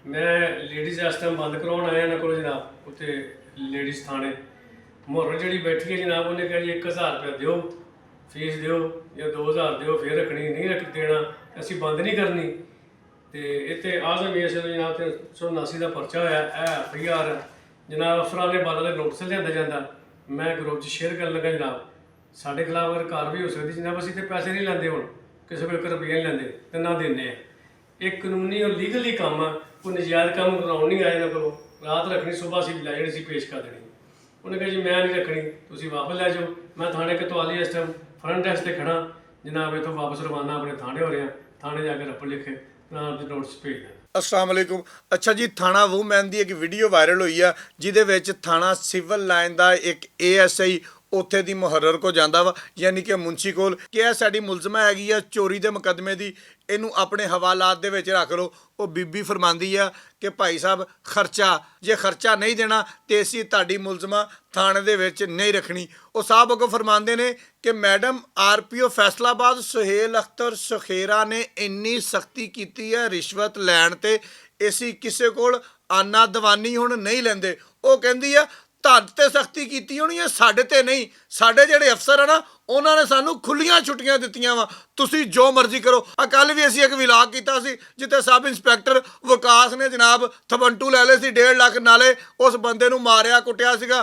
मैं लेडीज़ इस टाइम बंद करवाउण आया इन्हां कोल जनाब उत्थे लेडीज़ थाने मुहर जी बैठी है जनाब उन्हें कहा जी 1000 रुपया दिओ फीस दिओ या 2000 दिओ फिर रखनी नहीं रख देना असीं बंद नहीं करनी। तो इत्थे आज़म एस जनाब 379 का परचा होया FIR जनाब अफसरां ने बादल नोटिस लिया जाता मैं ग्रुप च शेयर कर लगा जनाब साढ़े खिलाफ अगर कार्रवाई हो सकती जनाब असीं तो पैसे नहीं लैंदे हुण किसी को 1 रुपया नहीं लैंदे तो ना देने एक कानूनी और लीगली काम आ कोई नजायज़ काम कराउण नहीं आए इन्हां कोलों रात रखनी सुबह असीं लै जानी पेश कर देनी उन्हें कहा जी मैं नहीं रखनी तुसीं वापस लै जाओ मैं थाने कतवाली इस टाइम फ्रंट डेस्क से खड़ा जनाब इतों वापस रवाना अपने थाने हो रहे हैं थाने जाके रप लिखे नोटिस भेज दें। अस्सलाम वालेकुम। अच्छा जी थाना वूमैन की एक वीडियो वायरल हुई है जिहदे विच थाना सिविल लाइन का एक ASI ਉੱਥੇ ਦੀ ਮੁਹੱਰਰ ਕੋ ਜਾਂਦਾ ਵਾ ਯਾਨੀ ਕਿ ਮੁੰਸ਼ੀ ਕੋਲ ਕਿ ਇਹ ਸਾਡੀ ਮੁਲਜ਼ਮਾ ਹੈਗੀ ਆ ਚੋਰੀ ਦੇ ਮੁਕੱਦਮੇ ਦੀ ਇਹਨੂੰ ਆਪਣੇ ਹਵਾਲਾਤ ਦੇ ਵਿੱਚ ਰੱਖ ਲਓ। ਉਹ ਬੀਬੀ ਫਰਮਾਂਦੀ ਆ ਕਿ ਭਾਈ ਸਾਹਿਬ ਖਰਚਾ ਜੇ ਖਰਚਾ ਨਹੀਂ ਦੇਣਾ ਤੇ ਅਸੀਂ ਤੁਹਾਡੀ ਮੁਲਜ਼ਮਾ ਥਾਣੇ ਦੇ ਵਿੱਚ ਨਹੀਂ ਰੱਖਣੀ। ਉਹ ਸਾਹਿਬ ਅੱਗੋਂ ਫਰਮਾਉਂਦੇ ਨੇ ਕਿ ਮੈਡਮ RPO ਫੈਸਲਾਬਾਦ ਸੁਹੇਲ ਅਖਤਰ ਸੁਖੇਰਾ ਨੇ ਇੰਨੀ ਸਖਤੀ ਕੀਤੀ ਹੈ ਰਿਸ਼ਵਤ ਲੈਣ ਤੇ ਅਸੀਂ ਕਿਸੇ ਕੋਲ ਆਨਾ ਦਵਾਨੀ ਹੁਣ ਨਹੀਂ ਲੈਂਦੇ। ਉਹ ਕਹਿੰਦੀ ਆ ਤੁਹਾਡੇ ਤੇ ਸਖਤੀ ਕੀਤੀ ਹੋਣੀ ਹੈ ਸਾਡੇ ਤੇ ਨਹੀਂ ਸਾਡੇ ਜਿਹੜੇ ਅਫਸਰ ਆ ਨਾ ਉਹਨਾਂ ਨੇ ਸਾਨੂੰ ਖੁੱਲੀਆਂ ਛੁੱਟੀਆਂ ਦਿੱਤੀਆਂ ਵਾ ਤੁਸੀਂ ਜੋ ਮਰਜ਼ੀ ਕਰੋ। ਕੱਲ੍ਹ ਵੀ ਅਸੀਂ ਇੱਕ ਵਿਲਾਗ ਕੀਤਾ ਸੀ ਜਿੱਥੇ ਸਬ ਇੰਸਪੈਕਟਰ ਵਿਕਾਸ ਨੇ ਜਨਾਬ ਥਬੰਟੂ ਲੈ ਲਏ ਸੀ 1.5 ਲੱਖ ਨਾਲੇ ਉਸ ਬੰਦੇ ਨੂੰ ਮਾਰਿਆ ਕੁੱਟਿਆ ਸੀਗਾ।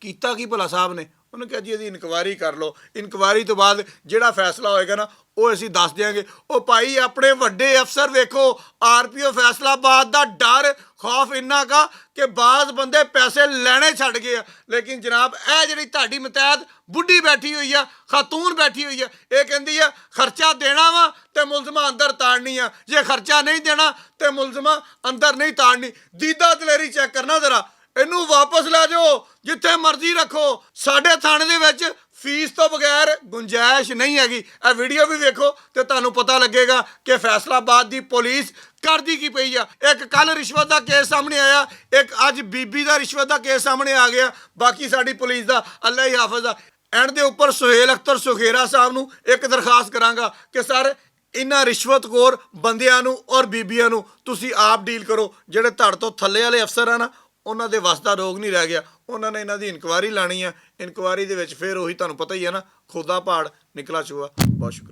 ਕੀਤਾ ਕੀ ਭਲਾ ਸਾਹਿਬ ਨੇ ਉਹਨੇ ਕਿਹਾ ਜੀ ਇਹਦੀ ਇਨਕੁਆਇਰੀ ਕਰ ਲਓ ਇਨਕੁਆਇਰੀ ਤੋਂ ਬਾਅਦ ਜਿਹੜਾ ਫੈਸਲਾ ਹੋਏਗਾ ਨਾ ਉਹ ਅਸੀਂ ਦੱਸ ਦਿਆਂਗੇ। ਉਹ ਭਾਈ ਆਪਣੇ ਵੱਡੇ ਅਫਸਰ ਵੇਖੋ RPO ਫੈਸਲਾਬਾਦ ਦਾ ਡਰ ਖੌਫ ਇੰਨਾ ਕਾ ਕਿ ਬਾਜ਼ ਬੰਦੇ ਪੈਸੇ ਲੈਣੇ ਛੱਡ ਗਏ ਆ। ਲੇਕਿਨ ਜਨਾਬ ਇਹ ਜਿਹੜੀ ਤੁਹਾਡੀ ਮੁਤੈਦ ਬੁੱਢੀ ਬੈਠੀ ਹੋਈ ਆ ਖਾਤੂਨ ਬੈਠੀ ਹੋਈ ਆ ਇਹ ਕਹਿੰਦੀ ਆ ਖਰਚਾ ਦੇਣਾ ਵਾ ਤੇ ਮੁਲਜ਼ਮਾਂ ਅੰਦਰ ਤਾੜਨੀ ਆ ਜੇ ਖਰਚਾ ਨਹੀਂ ਦੇਣਾ ਤੇ ਮੁਲਜ਼ਮਾਂ ਅੰਦਰ ਨਹੀਂ ਤਾੜਨੀ। ਦੀਦਾ ਦਲੇਰੀ ਚੈੱਕ ਕਰਨਾ ਜ਼ਰਾ ਇਹਨੂੰ ਵਾਪਸ ਲੈ ਜਾਓ ਜਿੱਥੇ ਮਰਜ਼ੀ ਰੱਖੋ ਸਾਡੇ ਥਾਣੇ ਦੇ ਵਿੱਚ ਫੀਸ ਤੋਂ ਬਗੈਰ ਗੁੰਜਾਇਸ਼ ਨਹੀਂ ਹੈਗੀ। ਇਹ ਵੀਡੀਓ ਵੀ ਵੇਖੋ ਤੇ ਤੁਹਾਨੂੰ ਪਤਾ ਲੱਗੇਗਾ ਕਿ ਫੈਸਲਾਬਾਦ ਦੀ ਪੁਲਿਸ ਕਰਦੀ ਕੀ ਪਈ ਆ। ਇੱਕ ਕੱਲ ਰਿਸ਼ਵਤ ਦਾ ਕੇਸ ਸਾਹਮਣੇ ਆਇਆ ਇੱਕ ਅੱਜ ਬੀਬੀ ਦਾ ਰਿਸ਼ਵਤ ਦਾ ਕੇਸ ਸਾਹਮਣੇ ਆ ਗਿਆ ਬਾਕੀ ਸਾਡੀ ਪੁਲਿਸ ਦਾ ਅੱਲਾ ਹੀ ਹਾਫਿਜ਼ ਆ। ਐਂਡ ਦੇ ਉੱਪਰ ਸੁਹੇਲ ਅਖਤਰ ਸੁਖੇਰਾ ਸਾਹਿਬ ਨੂੰ ਇੱਕ ਦਰਖਾਸਤ ਕਰਾਂਗਾ ਕਿ ਸਰ ਇਹਨਾਂ ਰਿਸ਼ਵਤਖੋਰ ਬੰਦਿਆਂ ਨੂੰ ਔਰ ਬੀਬੀਆਂ ਨੂੰ ਤੁਸੀਂ ਆਪ ਡੀਲ ਕਰੋ। ਜਿਹੜੇ ਧੜ ਤੋਂ ਥੱਲੇ ਵਾਲੇ ਅਫਸਰ ਆ ਨਾ ਉਹਨਾਂ ਦੇ ਵੱਸ ਦਾ ਰੋਗ ਨਹੀਂ ਰਹਿ ਗਿਆ ਉਹਨਾਂ ਨੇ ਇਹਨਾਂ ਦੀ ਇਨਕੁਆਇਰੀ ਲਾਣੀ ਆ। ਇਨਕੁਆਇਰੀ ਦੇ ਵਿੱਚ ਫਿਰ ਉਹੀ ਤੁਹਾਨੂੰ ਪਤਾ ਹੀ ਹੈ ਨਾ ਖੁਦਾ ਪਹਾੜ ਨਿਕਲਾ ਚੂਹਾ। ਬਹੁਤ ਸ਼ੁਕਰੀਆ।